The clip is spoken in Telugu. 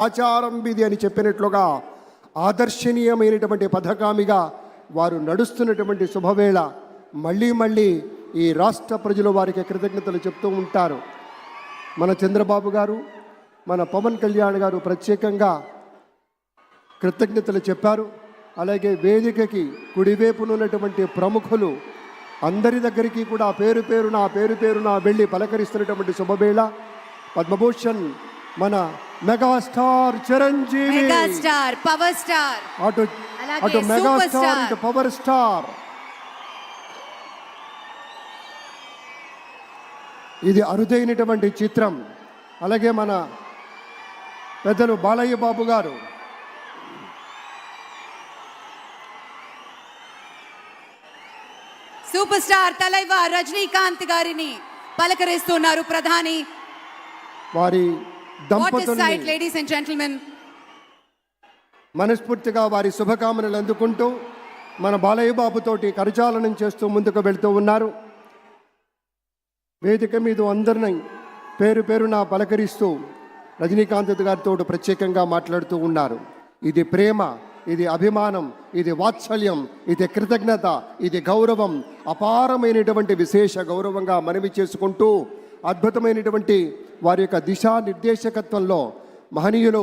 ఆచారం విధి అని చెప్పినట్లుగా ఆదర్శనీయమైనటువంటి పథకామిగా వారు నడుస్తున్నటువంటి శుభవేళ మళ్ళీ మళ్ళీ ఈ రాష్ట్ర ప్రజలు వారికి కృతజ్ఞతలు చెప్తూ ఉంటారు. మన చంద్రబాబు గారు, మన పవన్ కళ్యాణ్ గారు ప్రత్యేకంగా కృతజ్ఞతలు చెప్పారు. అలాగే వేదికకి కుడివైపునున్నటువంటి ప్రముఖులు అందరి దగ్గరికి కూడా పేరు పేరున వెళ్ళి పలకరిస్తున్నటువంటి శుభవేళ పద్మభూషణ్ మన megastar Chiranjeevi, megastar power star, అటు మెగాస్టార్ ఇటు పవర్ స్టార్. ఇది అరుదైనటువంటి చిత్రం. అలాగే మన పెద్దలు బాలయ్య బాబు గారు, సూపర్ స్టార్ తలైవర్ రజనీకాంత్ గారిని పలకరిస్తున్నారు ప్రధాని. వారి దంపతుల్ని లేడీస్ అండ్ జెంటిల్మెన్ మనస్ఫూర్తిగా వారి శుభకామనలు అందుకుంటూ మన బాలయ్య బాబుతోటి కరచాలనం చేస్తూ ముందుకు వెళ్తూ ఉన్నారు. వేదిక మీద అందరినీ పేరున పలకరిస్తూ రజనీకాంత్ గారితో ప్రత్యేకంగా మాట్లాడుతూ ఉన్నారు. ఇది ప్రేమ, ఇది అభిమానం, ఇది వాత్సల్యం, ఇది కృతజ్ఞత, ఇది గౌరవం, అపారమైనటువంటి విశేష గౌరవంగా మనవి చేసుకుంటూ అద్భుతమైనటువంటి వారి యొక్క దిశానిర్దేశకత్వంలో మహనీయులు